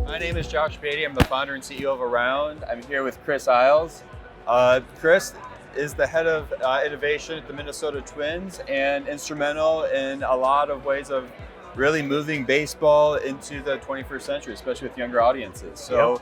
My name is Josh Beatty. I'm the founder and CEO of Around. I'm here with Chris Iles. Chris is the head of innovation at the Minnesota Twins and instrumental in a lot of ways of really moving baseball into the 21st century, especially with younger audiences. So,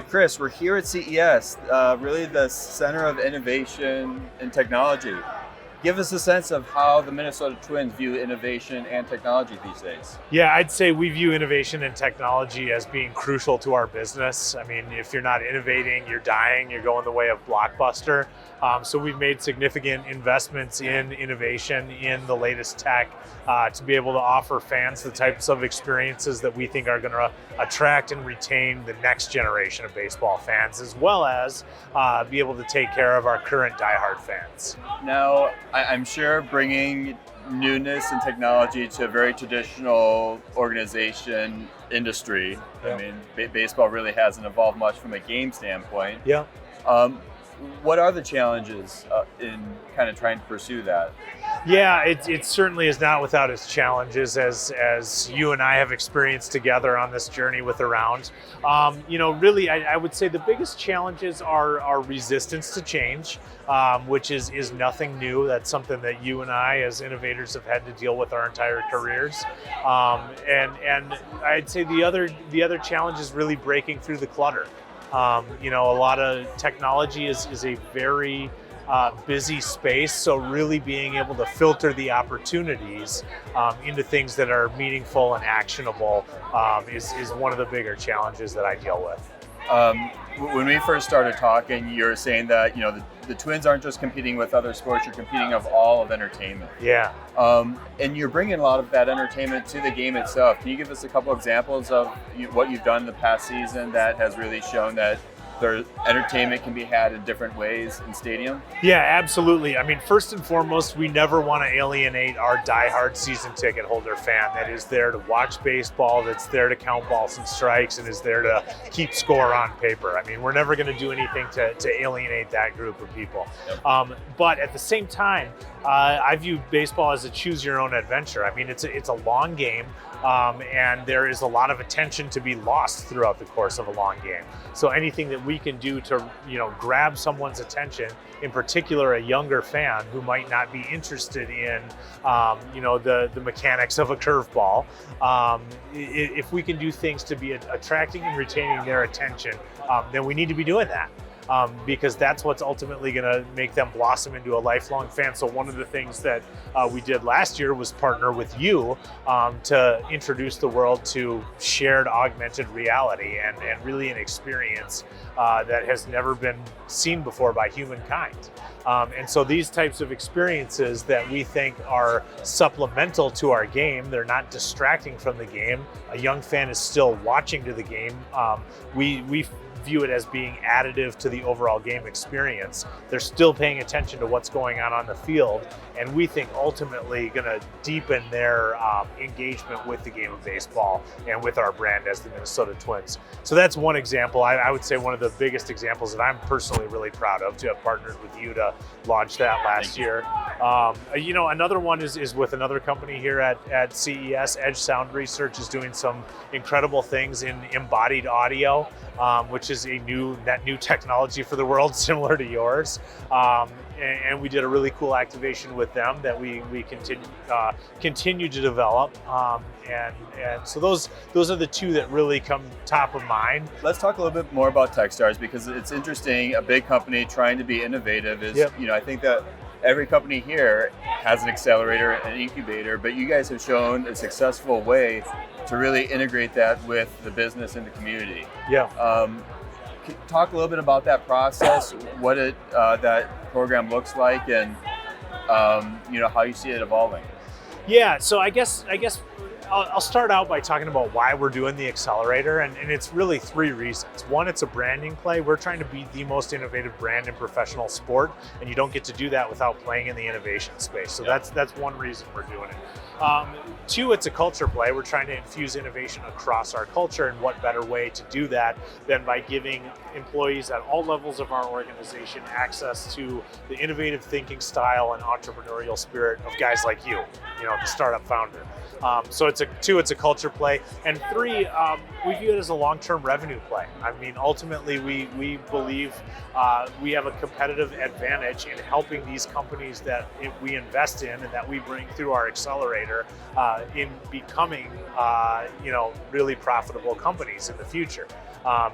Chris, we're here at CES, really the center of innovation and technology. Give us a sense of how the Minnesota Twins view innovation and technology these days. Yeah, I'd say we view innovation and technology as being crucial to our business. I mean, if you're not innovating, you're dying, you're going the way of Blockbuster. So we've made significant investments in innovation, in the latest tech, to be able to offer fans the types of experiences that we think are going to attract and retain the next generation of baseball fans, as well as be able to take care of our current diehard fans. Now, I'm sure bringing newness and technology to a very traditional organization industry. Yeah. I mean, baseball really hasn't evolved much from a game standpoint. Yeah. What are the challenges in kind of trying to pursue that? Yeah, it certainly is not without its challenges, as you and I have experienced together on this journey with Around. Really, I would say the biggest challenges are resistance to change, which is nothing new. That's something that you and I, as innovators, have had to deal with our entire careers. And I'd say the other challenge is really breaking through the clutter. A lot of technology is a very busy space, so really being able to filter the opportunities into things that are meaningful and actionable is one of the bigger challenges that I deal with. When we first started talking, you were saying that the Twins aren't just competing with other sports; you're competing of all of entertainment. Yeah. And you're bringing a lot of that entertainment to the game itself. Can you give us a couple examples of what you've done the past season that has really shown that their entertainment can be had in different ways in stadium? Yeah, absolutely. I mean, first and foremost, we never want to alienate our diehard season ticket holder fan that is there to watch baseball, that's there to count balls and strikes, and is there to keep score on paper. I mean, we're never going to do anything to alienate that group of people. Yep. But at the same time, I view baseball as a choose-your-own adventure. I mean, it's a long game. And there is a lot of attention to be lost throughout the course of a long game. So anything that we can do to, grab someone's attention, in particular a younger fan who might not be interested in, the mechanics of a curveball, if we can do things to be attracting and retaining their attention, then we need to be doing that. Because that's what's ultimately going to make them blossom into a lifelong fan. So one of the things that we did last year was partner with you to introduce the world to shared augmented reality and really an experience that has never been seen before by humankind. And so these types of experiences that we think are supplemental to our game, they're not distracting from the game. A young fan is still watching to the game. We view it as being additive to the overall game experience. They're still paying attention to what's going on the field, and we think ultimately going to deepen their engagement with the game of baseball and with our brand as the Minnesota Twins. So that's one example. I would say one of the biggest examples that I'm personally really proud of, to have partnered with you to launch that last year. Another one is with another company here at CES. Edge Sound Research is doing some incredible things in embodied audio, which is a net new technology for the world, similar to yours. And we did a really cool activation with them that we continue to develop. And so those are the two that really come top of mind. Let's talk a little bit more about Techstars, because it's interesting. A big company trying to be innovative is, Yep. I think that every company here has an accelerator, an incubator, but you guys have shown a successful way to really integrate that with the business and the community. Yeah. Talk a little bit about that process, what that program looks like, and how you see it evolving. Yeah, so I guess I'll start out by talking about why we're doing the accelerator, and it's really three reasons. One, it's a branding play. We're trying to be the most innovative brand in professional sport, and you don't get to do that without playing in the innovation space. So that's one reason we're doing it. Two, it's a culture play. We're trying to infuse innovation across our culture, and what better way to do that than by giving employees at all levels of our organization access to the innovative thinking style and entrepreneurial spirit of guys like you, the startup founder. So it's a culture play, and three, we view it as a long-term revenue play. I mean, ultimately, we believe we have a competitive advantage in helping these companies that we invest in and that we bring through our accelerator in becoming, really profitable companies in the future.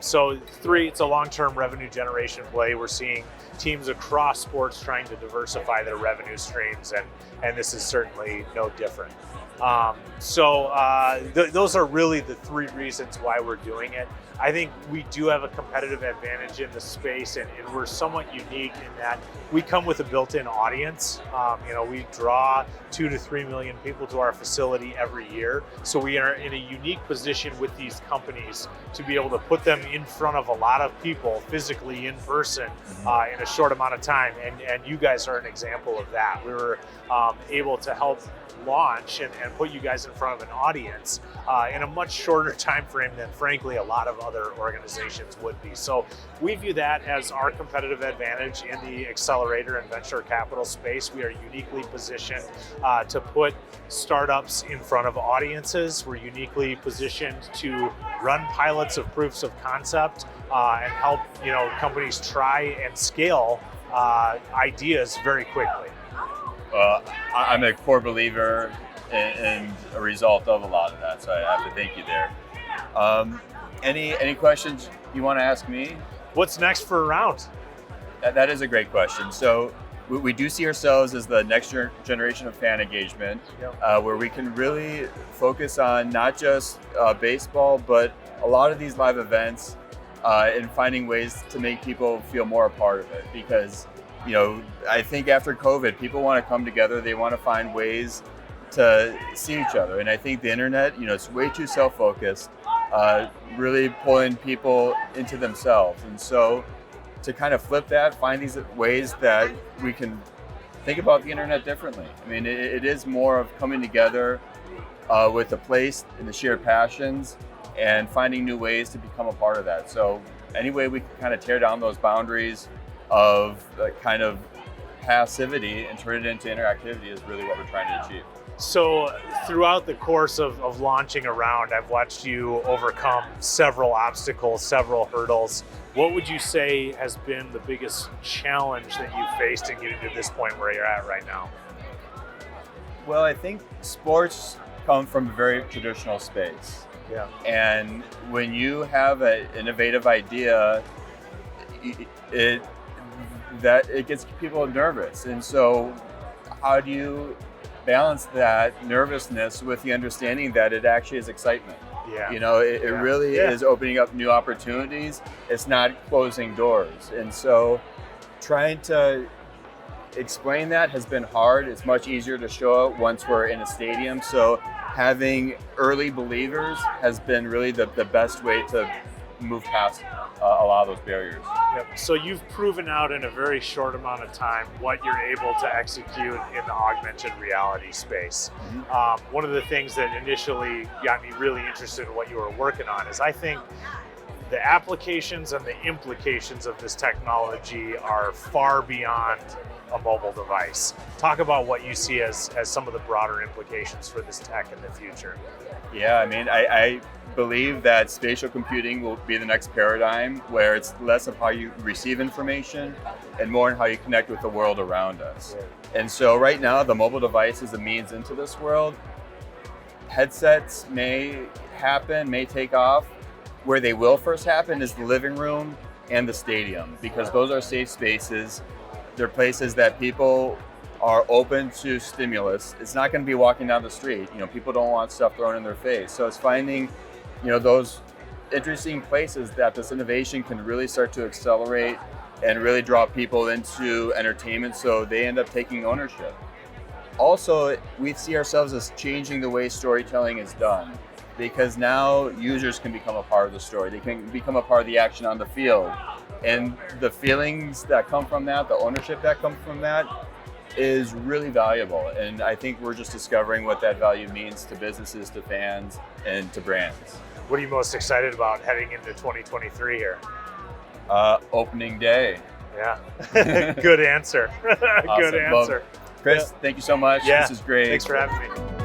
So three, it's a long-term revenue generation play. We're seeing teams across sports trying to diversify their revenue streams, and this is certainly no different. Those are really the three reasons why we're doing it. I think we do have a competitive advantage in the space, and we're somewhat unique in that we come with a built-in audience. We draw 2 to 3 million people to our facility every year. So we are in a unique position with these companies to be able to put them in front of a lot of people physically in person in a short amount of time. And you guys are an example of that. We were able to help launch and put you guys in front of an audience in a much shorter time frame than, frankly, a lot of other organizations would be. So we view that as our competitive advantage in the accelerator and venture capital space. We are uniquely positioned to put startups in front of audiences. We're uniquely positioned to run pilots of proofs of concept and help companies try and scale ideas very quickly. I'm a core believer in a result of a lot of that, so I have to thank you there. Any questions you want to ask me? What's next for Around? That is a great question. So we do see ourselves as the next generation of fan engagement, where we can really focus on not just baseball, but a lot of these live events and finding ways to make people feel more a part of it. Because I think after COVID, people want to come together. They want to find ways to see each other. And I think the internet, it's way too self-focused, really pulling people into themselves. And so to kind of flip that, find these ways that we can think about the internet differently. I mean, it is more of coming together with a place and the shared passions and finding new ways to become a part of that. So any way we can kind of tear down those boundaries of kind of passivity and turn it into interactivity is really what we're trying to achieve. So throughout the course of launching Around, I've watched you overcome several obstacles, several hurdles. What would you say has been the biggest challenge that you've faced in getting to this point where you're at right now? Well, I think sports come from a very traditional space. Yeah. And when you have an innovative idea, it gets people nervous. And so how do you balance that nervousness with the understanding that it actually is excitement? Yeah. It really is opening up new opportunities. It's not closing doors. And so trying to explain that has been hard. It's much easier to show it once we're in a stadium. So having early believers has been really the best way to move past a lot of those barriers. Yep. So you've proven out in a very short amount of time what you're able to execute in the augmented reality space. Mm-hmm. One of the things that initially got me really interested in what you were working on is I think the applications and the implications of this technology are far beyond a mobile device. Talk about what you see as some of the broader implications for this tech in the future. Yeah, I mean, I believe that spatial computing will be the next paradigm, where it's less of how you receive information and more in how you connect with the world around us. Yeah. And so right now, the mobile device is a means into this world. Headsets may take off. Where they will first happen is the living room and the stadium, because those are safe spaces. They're places that people are open to stimulus. It's not going to be walking down the street. People don't want stuff thrown in their face. So it's finding, those interesting places that this innovation can really start to accelerate and really draw people into entertainment, so they end up taking ownership. Also, we see ourselves as changing the way storytelling is done, because now users can become a part of the story. They can become a part of the action on the field. And the feelings that come from that, the ownership that comes from that, is really valuable. And I think we're just discovering what that value means to businesses, to fans, and to brands. What are you most excited about heading into 2023 here? Opening day. Yeah, good answer. Awesome. Good answer. Well, Chris, thank you so much. Yeah. This is great. Thanks for having me.